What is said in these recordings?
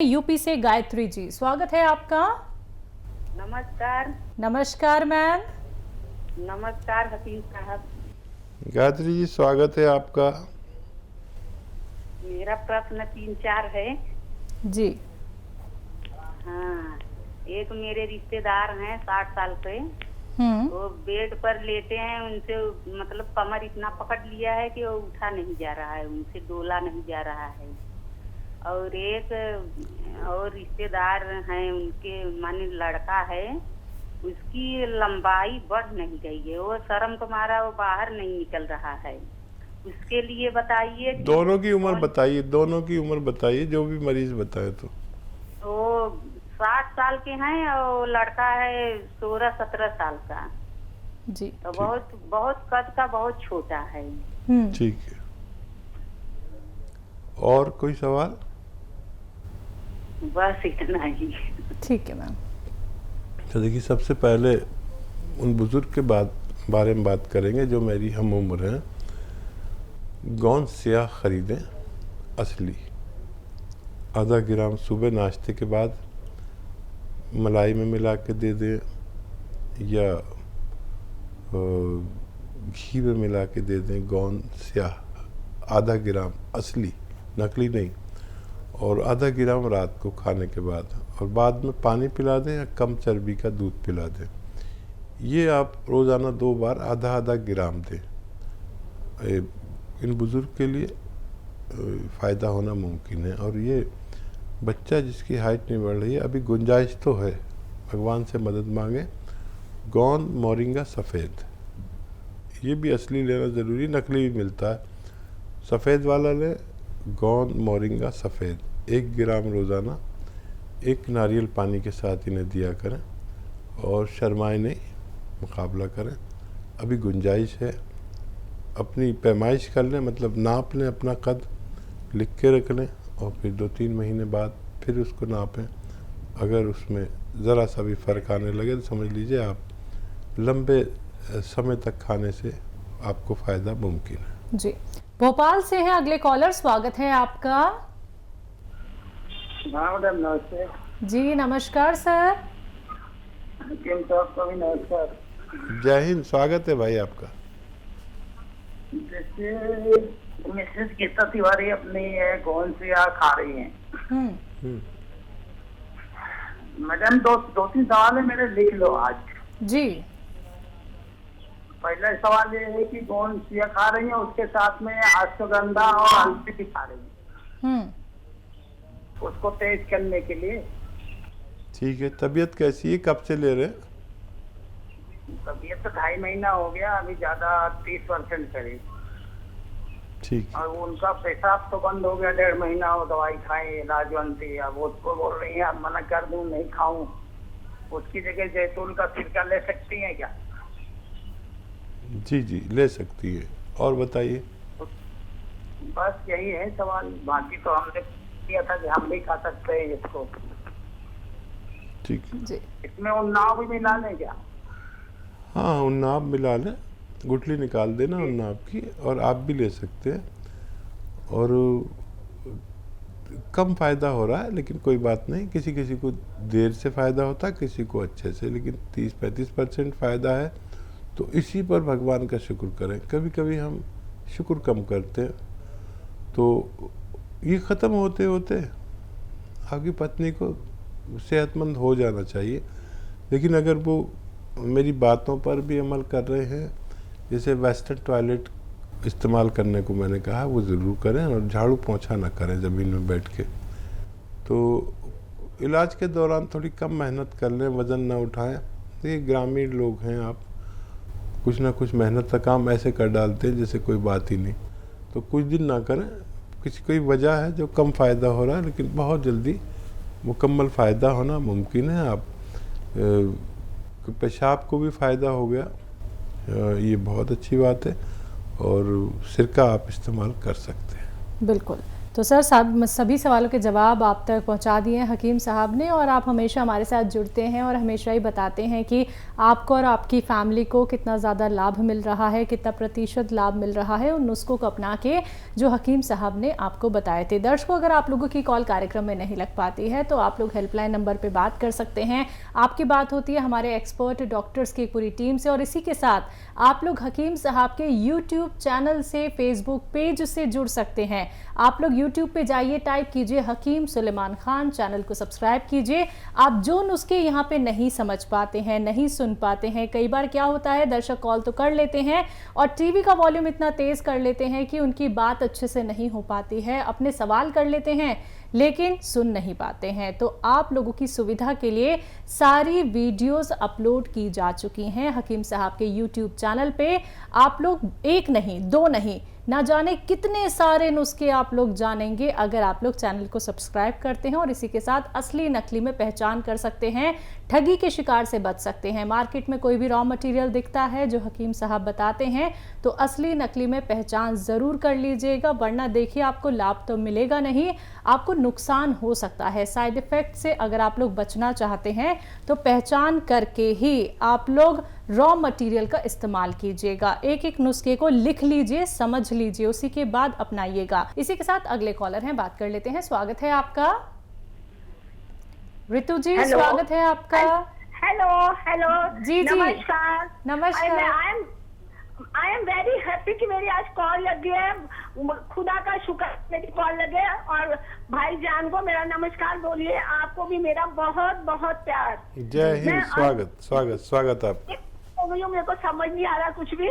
UP से गायत्री जी, स्वागत है आपका। नमस्कार। नमस्कार मैम। नमस्कार हकीम साहब। गायत्री जी, स्वागत है आपका। मेरा प्रश्न 3-4 है। जी। हाँ, एक मेरे रिश्तेदार हैं 60 साल के। वो बेड पर लेटे हैं, उनसे मतलब कमर इतना पकड़ लिया है कि वो उठा नहीं जा रहा है, उनसे डोला नहीं जा रहा है। और एक और रिश्तेदार हैं, उनके माने लड़का है, उसकी लंबाई बढ़ नहीं गई है, वो शर्म के मारा वो बाहर नहीं निकल रहा है। उसके लिए बताइए। दोनों की उम्र बताइए, दोनों की उम्र बताइए, जो भी मरीज बताए। तो 60 साल के हैं और लड़का है 16-17 साल का। जी। तो बहुत बहुत कद का बहुत छोटा है। ठीक है। और कोई सवाल? बस इतना ही। ठीक है मैम। तो देखिए, सबसे पहले उन बुजुर्ग के बारे में बात करेंगे जो मेरी हम उम्र हैं। गोंद स्याह खरीदें, असली, आधा ग्राम सुबह नाश्ते के बाद मलाई में मिला के दे दें या घी में मिला के दे दें। गोंद स्याह आधा ग्राम, असली, नकली नहीं, और आधा ग्राम रात को खाने के बाद, और बाद में पानी पिला दें या कम चर्बी का दूध पिला दें। ये आप रोज़ाना 2 बार आधा आधा ग्राम दें। इन बुज़ुर्ग के लिए फ़ायदा होना मुमकिन है। और ये बच्चा जिसकी हाइट नहीं बढ़ रही है, अभी गुंजाइश तो है, भगवान से मदद मांगे। गोंद मोरिंगा सफ़ेद, ये भी असली लेना ज़रूरी, नकली भी मिलता है। सफ़ेद वाला लें, गोंद मोरिंगा सफ़ेद, 1 ग्राम रोज़ाना 1 नारियल पानी के साथ इन्हें दिया करें और शर्माएं नहीं, मुकाबला करें। अभी गुंजाइश है, अपनी पैमाइश कर लें, मतलब नाप लें, अपना कद लिख के रख लें और फिर 2-3 महीने बाद फिर उसको नापें। अगर उसमें ज़रा सा भी फ़र्क आने लगे तो समझ लीजिए आप लंबे समय तक खाने से आपको फ़ायदा मुमकिन है। जी। भोपाल से है अगले कॉलर, स्वागत है आपका। मैडम नमस्ते। जी नमस्कार सर। भी नमस्कार। जय हिंद, स्वागत है भाई आपका। जैसे मिसेस गीता तिवारी अपनी कौन सी खा रही हैं। मैडम 2-3 सवाल है मेरे, लिख लो आज। जी। पहला सवाल ये है कि कौन सी खा रही है, उसके साथ में अश्वगंधा और हल्दी भी खा रही है, उसको तेज करने के लिए। ठीक है। तबीयत कैसी है, कब से ले रहे हैं? तबीयत तो 2.5 महीना हो गया, अभी ज्यादा 30% करीब। ठीक है। और उनका पेशाब तो बंद हो गया, 1.5 महीना वो दवाई खाई लाजवंती। अब वो उसको बोल रही है अब मना कर दूं, नहीं खाऊं, उसकी जगह जैतून का सिरका ले सकती हैं क्या? जी जी, ले सकती है। और बताइए। बस यही है सवाल, बाकी तो हमने किया था कि हम भी खा सकते हैं इसको। ठीक है जी। इसमें उन्नाव भी मिला लें क्या? हाँ, उन्नाव मिला लें, गुठली निकाल देना उन्नाव की, और आप भी ले सकते हैं। और कम फ़ायदा हो रहा है, लेकिन कोई बात नहीं, किसी किसी को देर से फ़ायदा होता है, किसी को अच्छे से, लेकिन 30-35% फ़ायदा है। तो इसी पर भगवान का शुक्र करें। कभी कभी हम शुक्र कम करते हैं, तो ये ख़त्म होते होते आपकी पत्नी को सेहतमंद हो जाना चाहिए। लेकिन अगर वो मेरी बातों पर भी अमल कर रहे हैं, जैसे वेस्टर्न टॉयलेट इस्तेमाल करने को मैंने कहा, वो ज़रूर करें, और झाड़ू पोंछा ना करें ज़मीन में बैठ के। तो इलाज के दौरान थोड़ी कम मेहनत कर लें, वज़न ना उठाएं। ये ग्रामीण लोग हैं, आप कुछ ना कुछ मेहनत का काम ऐसे कर डालते हैं जैसे कोई बात ही नहीं। तो कुछ दिन ना करें, किसी कोई वजह है जो कम फ़ायदा हो रहा है, लेकिन बहुत जल्दी मुकम्मल फ़ायदा होना मुमकिन है। आप पेशाब को भी फ़ायदा हो गया, ये बहुत अच्छी बात है। और सिरका आप इस्तेमाल कर सकते हैं। बिल्कुल। तो सर सभी सवालों के जवाब आप तक पहुंचा दिए हैं हकीम साहब ने, और आप हमेशा हमारे साथ जुड़ते हैं और हमेशा ही बताते हैं कि आपको और आपकी फैमिली को कितना ज़्यादा लाभ मिल रहा है, कितना प्रतिशत लाभ मिल रहा है उन नुस्खों को अपना के जो हकीम साहब ने आपको बताए थे। दर्शकों, अगर आप लोगों की कॉल कार्यक्रम में नहीं लग पाती है तो आप लोग हेल्पलाइन नंबर पर बात कर सकते हैं। आपकी बात होती है हमारे एक्सपर्ट डॉक्टर्स की पूरी टीम से, और इसी के साथ आप लोग हकीम साहब के यूट्यूब चैनल से, फेसबुक पेज से जुड़ सकते हैं। आप लोग यूट्यूब पे जाइए, टाइप कीजिए हकीम सुलेमान खान, चैनल को सब्सक्राइब कीजिए। आप जो नुस्खे यहाँ पे नहीं समझ पाते हैं, नहीं सुन पाते हैं, कई बार क्या होता है दर्शक कॉल तो कर लेते हैं और टीवी का वॉल्यूम इतना तेज कर लेते हैं कि उनकी बात अच्छे से नहीं हो पाती है, अपने सवाल कर लेते हैं लेकिन सुन नहीं पाते हैं। तो आप लोगों की सुविधा के लिए सारी वीडियोस अपलोड की जा चुकी हैं हकीम साहब के यूट्यूब चैनल पे। आप लोग एक नहीं, दो नहीं, ना जाने कितने सारे नुस्खे आप लोग जानेंगे अगर आप लोग चैनल को सब्सक्राइब करते हैं, और इसी के साथ असली नकली में पहचान कर सकते हैं, ठगी के शिकार से बच सकते हैं। मार्केट में कोई भी रॉ मटेरियल दिखता है जो हकीम साहब बताते हैं तो असली नकली में पहचान ज़रूर कर लीजिएगा, वरना देखिए आपको लाभ तो मिलेगा नहीं, आपको नुकसान हो सकता है। साइड इफ़ेक्ट से अगर आप लोग बचना चाहते हैं तो पहचान करके ही आप लोग रॉ मटेरियल का इस्तेमाल कीजिएगा। एक एक नुस्खे को लिख लीजिए, समझ लीजिए, उसी के बाद अपनाइएगा। इसी के साथ अगले कॉलर हैं, बात कर लेते हैं। स्वागत है आपका ऋतु जी, स्वागत है आपका। हेलो हेलो जी जी, नमस्कार नमस्कार। आई एम वेरी हैप्पी कि मेरी आज कॉल लगी है। खुदा का शुक्र मेरी कॉल लगे। और भाईजान को मेरा नमस्कार बोलिए, आपको भी मेरा बहुत बहुत प्यार। जय हिंद। स्वागत स्वागत स्वागत आप। मेरे को समझ नहीं आ रहा कुछ भी।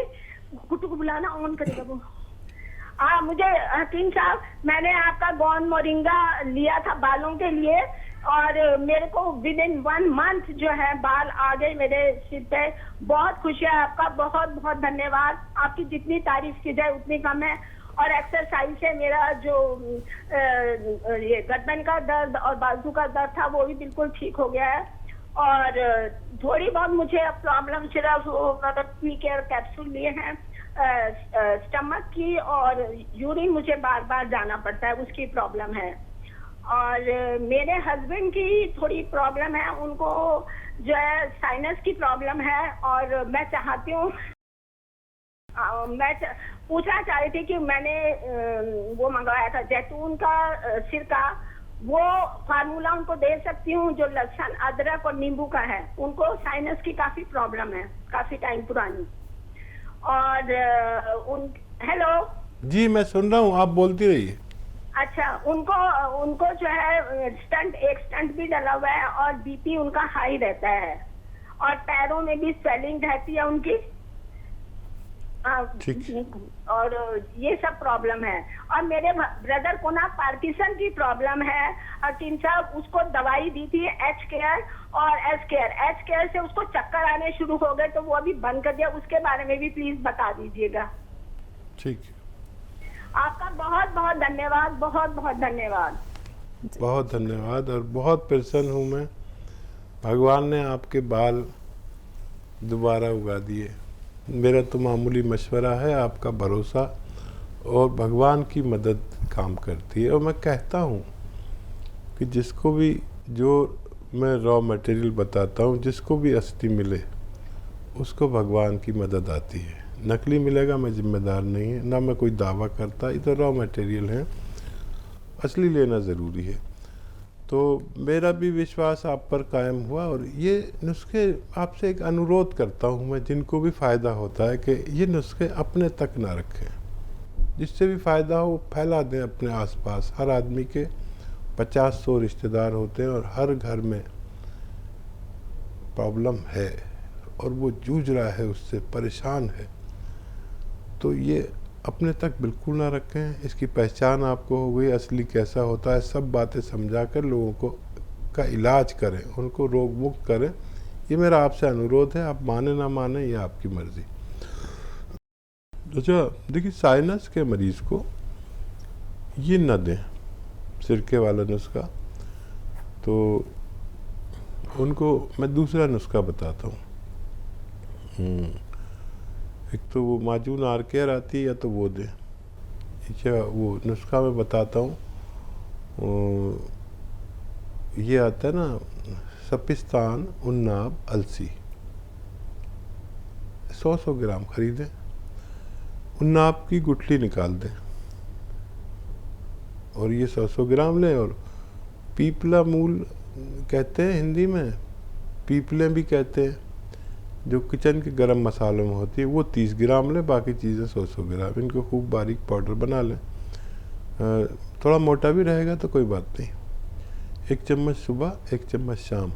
कुटु को बुलाना ऑन करेगा वो। मुझे हकीम साहब, मैंने आपका गौन मोरिंगा लिया था बालों के लिए, और मेरे को विद इन 1 मंथ जो है बाल आ गए मेरे सिर पे। बहुत खुशी है, आपका बहुत बहुत धन्यवाद। आपकी जितनी तारीफ की जाए उतनी कम है। और एक्सरसाइज से मेरा जो ये गर्दन का दर्द और बाजू का दर्द था वो भी बिल्कुल ठीक हो गया है। और थोड़ी बहुत मुझे प्रॉब्लम सिर्फ मैंने केयर कैप्सूल लिए हैं स्टमक की, और यूरिन मुझे बार बार जाना पड़ता है, उसकी प्रॉब्लम है। और मेरे हस्बैंड की थोड़ी प्रॉब्लम है, उनको जो है साइनस की प्रॉब्लम है। और मैं चाहती हूँ, मैं पूछना चाह रही थी कि मैंने वो मंगवाया था जैतून का सिरका, वो फार्मूला उनको दे सकती हूँ जो लहसुन अदरक और नींबू का है। उनको साइनस की काफी प्रॉब्लम है, काफी टाइम पुरानी। और हेलो जी, मैं सुन रहा हूँ, आप बोलती रहिए। अच्छा, उनको जो है एक स्टंट भी डला हुआ है, और बीपी उनका हाई रहता है, और पैरों में भी स्वेलिंग रहती है उनकी। और ये सब प्रॉब्लम है। और मेरे ब्रदर को ना पार्किंसन की प्रॉब्लम है। हकीम साहब, उसको दवाई दी थी एच केयर और एस केयर। एच केयर से उसको चक्कर आने शुरू हो गए तो वो अभी बंद कर दिया। उसके बारे में भी प्लीज बता दीजिएगा। ठीक, आपका बहुत बहुत धन्यवाद, बहुत बहुत धन्यवाद। बहुत धन्यवाद। और बहुत प्रसन्न हूँ मैं, भगवान ने आपके बाल दोबारा उगा दिए। मेरा तो मामूली मशवरा है, आपका भरोसा और भगवान की मदद काम करती है। और मैं कहता हूँ कि जिसको भी, जो मैं रॉ मटेरियल बताता हूँ, जिसको भी असली मिले उसको भगवान की मदद आती है। नकली मिलेगा मैं जिम्मेदार नहीं है, ना मैं कोई दावा करता, ये तो रॉ मटेरियल है, असली लेना ज़रूरी है। तो मेरा भी विश्वास आप पर कायम हुआ। और ये नुस्खे, आपसे एक अनुरोध करता हूँ मैं, जिनको भी फ़ायदा होता है कि ये नुस्खे अपने तक ना रखें, जिससे भी फ़ायदा हो फैला दें अपने आसपास। हर आदमी के 50-100 रिश्तेदार होते हैं, और हर घर में प्रॉब्लम है और वो जूझ रहा है, उससे परेशान है। तो ये अपने तक बिल्कुल ना रखें। इसकी पहचान आपको हो गई, असली कैसा होता है, सब बातें समझा कर लोगों को का इलाज करें, उनको रोग मुक्त करें। ये मेरा आपसे अनुरोध है, आप माने ना माने ये आपकी मर्जी। अच्छा, देखिए, साइनस के मरीज़ को ये न दें, सिरके वाला नुस्खा। तो उनको मैं दूसरा नुस्खा बताता हूँ। एक तो वो माजून आर केयर आती है, या तो वो दें। अच्छा, वो नुस्खा मैं बताता हूँ। ये आता है ना सपिस्तान, उन्नाब, अलसी, 100 ग्राम खरीदें। उन्नाब की गुठली निकाल दें और ये 100 ग्राम लें। और पीपला मूल कहते हैं हिंदी में, पीपले भी कहते हैं, जो किचन के गरम मसालों में होती है, वो 30 ग्राम लें। बाकी चीज़ें 100 ग्राम। इनको खूब बारीक पाउडर बना लें। थोड़ा मोटा भी रहेगा तो कोई बात नहीं। 1 चम्मच सुबह, 1 चम्मच शाम,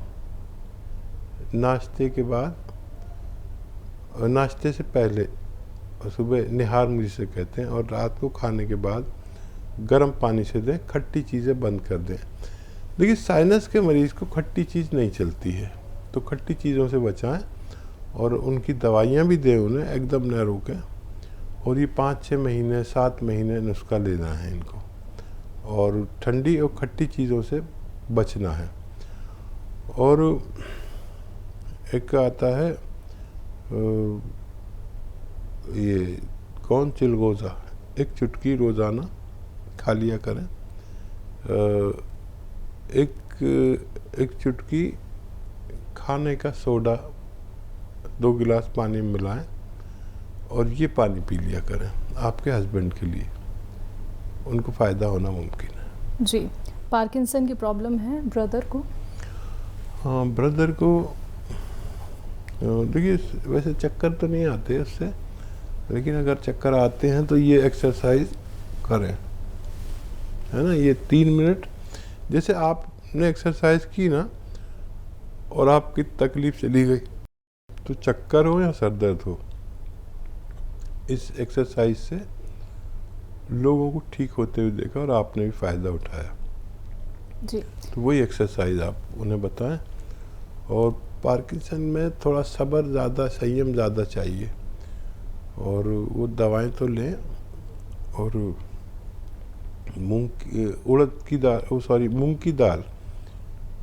नाश्ते के बाद, नाश्ते से पहले, और सुबह निहार जिसे कहते हैं, और रात को खाने के बाद गर्म पानी से दें। खट्टी चीज़ें बंद कर दें। देखिए साइनस के मरीज़ को खट्टी चीज़ नहीं चलती है, तो खट्टी चीज़ों से बचाएं और उनकी दवाइयाँ भी दें, उन्हें एकदम न रोकें। और ये 5-6 महीने 7 महीने नुस्खा लेना है इनको, और ठंडी और खट्टी चीज़ों से बचना है। और एक आता है ये कौन, चिलगोज़ा, 1 चुटकी रोज़ाना खा लिया करें। एक चुटकी खाने का सोडा 2 गिलास पानी में मिलाएं और ये पानी पी लिया करें आपके हस्बैंड के लिए, उनको फ़ायदा होना मुमकिन है। जी, पार्किंसन की प्रॉब्लम है ब्रदर को? हाँ, ब्रदर को देखिए वैसे चक्कर तो नहीं आते उससे, लेकिन अगर चक्कर आते हैं तो ये एक्सरसाइज करें, है ना। ये 3 मिनट, जैसे आपने एक्सरसाइज की ना और आपकी तकलीफ चली गई, तो चक्कर हो या सर दर्द हो, इस एक्सरसाइज से लोगों को ठीक होते हुए देखा और आपने भी फ़ायदा उठाया जी। तो वही एक्सरसाइज आप उन्हें बताएं। और पार्किंसन में थोड़ा सब्र ज़्यादा, संयम ज़्यादा चाहिए, और वो दवाएं तो लें। और उड़द की दाल, मूंग की दाल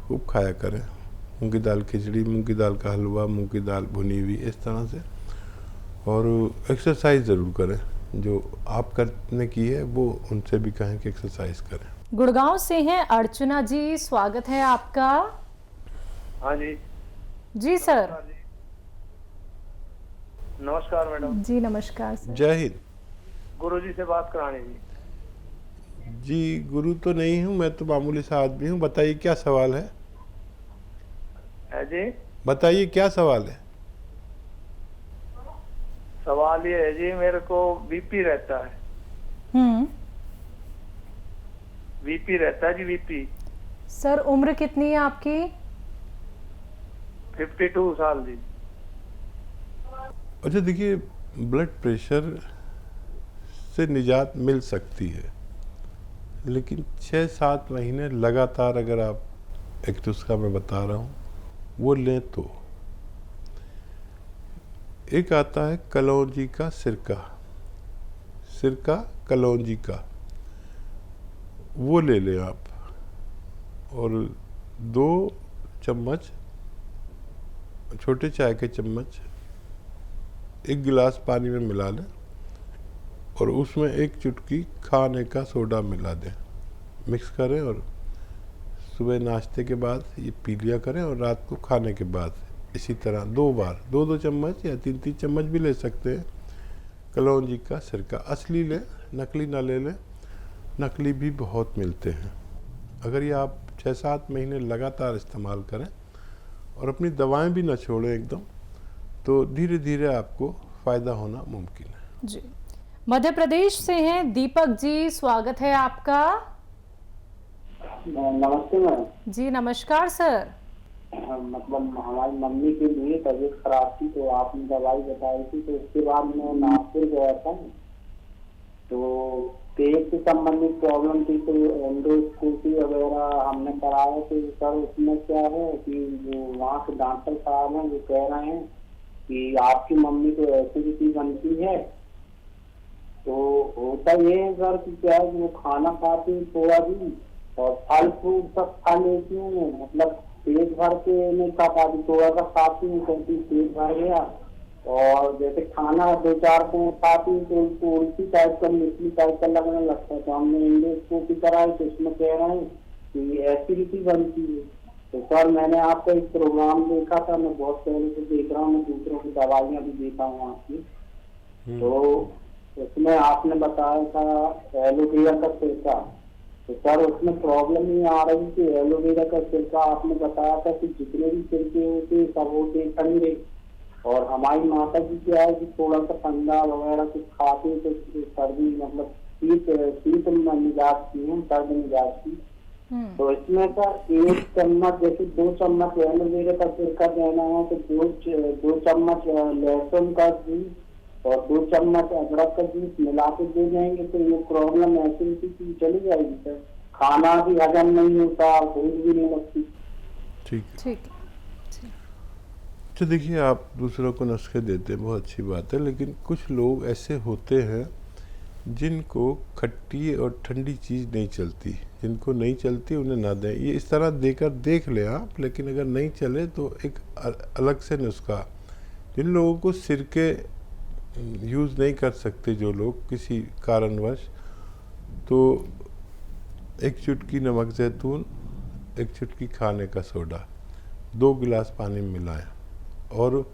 खूब खाया करें। मूंग की दाल खिचड़ी, मूंग की दाल का हलवा, मूंग की दाल भुनी हुई, इस तरह से। और एक्सरसाइज ज़रूर करें, जो आप करने की है वो उनसे भी कहें कि एक्सरसाइज करें। गुड़गांव से हैं अर्चना जी, स्वागत है आपका। हाँ जी। जी सर। नमस्कार मैडम। जी नमस्कार सर। जय हिंद। गुरु जी से बात करानी जी। जी गुरु तो नहीं हूँ मैं, तो मामूली सा आदमी हूँ। बताइए क्या सवाल है? जी बताइए क्या सवाल है? सवाल ये है जी, मेरे को बीपी रहता है। बीपी रहता है जी, बीपी। सर उम्र कितनी है आपकी? 52 साल जी। अच्छा देखिए, ब्लड प्रेशर से निजात मिल सकती है, लेकिन 6-7 महीने लगातार अगर आप, एक नुस्खा मैं बता रहा हूँ वो लें तो। एक आता है कलौंजी का सिरका, कलौंजी का, वो ले लें आप। और 2 चम्मच, छोटे चाय के चम्मच 1 गिलास पानी में मिला लें और उसमें 1 चुटकी खाने का सोडा मिला दें, मिक्स करें और सुबह नाश्ते के बाद ये पी लिया करें। और रात को खाने के बाद इसी तरह 2 बार 2-2 चम्मच या 3-3 चम्मच भी ले सकते हैं कलौंजी का सिरका। असली लें, नकली ना ले लें, नकली भी बहुत मिलते हैं। अगर ये आप 6-7 महीने लगातार इस्तेमाल करें और अपनी दवाएं भी ना छोड़ें एकदम, तो धीरे धीरे आपको फ़ायदा होना मुमकिन है। जी, मध्य प्रदेश से हैं दीपक जी, स्वागत है आपका। नमस्ते मैम। जी नमस्कार सर। मतलब हमारी मम्मी की लिए तबीयत खराब थी, तो आपने दवाई बताई थी, तो उसके बाद मैं नागपुर गया था, तो पेट से संबंधित प्रॉब्लम थी, तो एंडोस्कोपी वगैरह हमने कराया। तो सर उसमें क्या है कि वो वहाँ के डॉक्टर साहब हैं, वो कह रहे हैं कि आपकी मम्मी को एसिडिटी बनती है। तो होता ये है सर कि क्या है कि वो खाना खाती है थोड़ा भी, और फल फ्रूट सब खा लेती हूँ, मतलब पेट भर के नहीं खा पाती, थोड़ा सा खाती हूँ, क्योंकि पेट भर गया और जैसे खाना 2-4 दिन खाती तो उनको उल्टी टाइप का मिट्टी टाइप का लगने लगता है। तो हमने एंडोस्कोपी कराई तो उसमें कह रहे हैं कि एसिडिटी बनती है। तो सर मैंने आपका एक प्रोग्राम देखा था, मैं बहुत पहले से देख रहा हूँ, मैं दूसरों की दवाइयाँ भी देखा हूँ आपकी। तो उसमें आपने बताया था एलोवेरा का सिरका। तो सर उसमें प्रॉब्लम नहीं आ रही कि एलोवेरा का सिरका आपने बताया था कि जितने भी सिरके होते हैं सब होते ठंडे, और हमारी माता जी क्या है कि थोड़ा सा ठंडा वगैरह कुछ खाते तो सर्दी मतलब शीत मिजाज की है, सर्द मिजाज की। तो इसमें सर 1 चम्मच जैसे 2 चम्मच एलोवेरा का सिरका देना है तो 2 चम्मच लहसुन का जूस और 2 चम्मच अदरक का जूस मिला के दे देंगे तो ये प्रॉब्लम एसिडिटी की चली जाएगी सर। खाना भी हजम नहीं होता, भूख भी नहीं लगती। ठीक। तो देखिए, आप दूसरों को नुस्खे देते हैं, बहुत अच्छी बात है, लेकिन कुछ लोग ऐसे होते हैं जिनको खट्टी और ठंडी चीज़ नहीं चलती। जिनको नहीं चलती उन्हें ना दें। ये इस तरह देकर देख लें आप, लेकिन अगर नहीं चले तो एक अलग से नुस्खा। जिन लोगों को सिरके यूज़ नहीं कर सकते, जो लोग किसी कारणवश, तो 1 चुटकी नमक ज़ैतून, 1 चुटकी खाने का सोडा 2 गिलास पानी में मिलाएं, और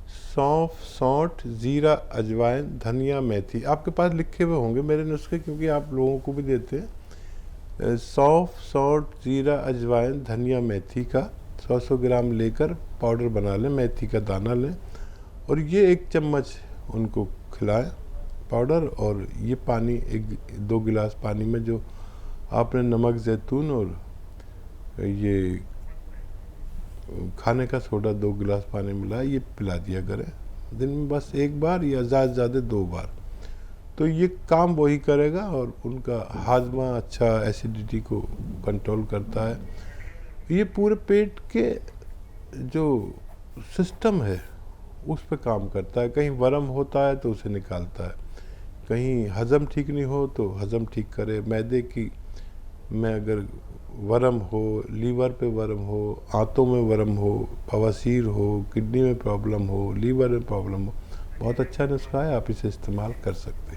सौंफ, सौंठ, जीरा, अजवाइन, धनिया, मेथी, आपके पास लिखे हुए होंगे मेरे नुस्खे क्योंकि आप लोगों को भी देते हैं। सौंफ, सौंठ, जीरा, अजवाइन, धनिया, मेथी का 100-100 ग्राम लेकर पाउडर बना लें, मेथी का दाना लें, और ये 1 चम्मच उनको खिलाएं पाउडर। और ये पानी 1-2 गिलास पानी में जो आपने नमक ज़ैतून और ये खाने का सोडा 2 गिलास पानी मिला, ये पिला दिया करें दिन में बस 1 बार या ज़्यादा से ज़्यादा 2 बार। तो ये काम वही करेगा और उनका हाजमा अच्छा, एसिडिटी को कंट्रोल करता है। ये पूरे पेट के जो सिस्टम है उस पर काम करता है। कहीं वर्म होता है तो उसे निकालता है, कहीं हज़म ठीक नहीं हो तो हज़म ठीक करे। मैदे की में अगर वर्म हो, लीवर पे वर्म हो, आंतों में वर्म हो, बवासीर हो, किडनी में प्रॉब्लम हो, लीवर में प्रॉब्लम हो, बहुत अच्छा नुस्खा है, आप इसे इस्तेमाल कर सकते हैं।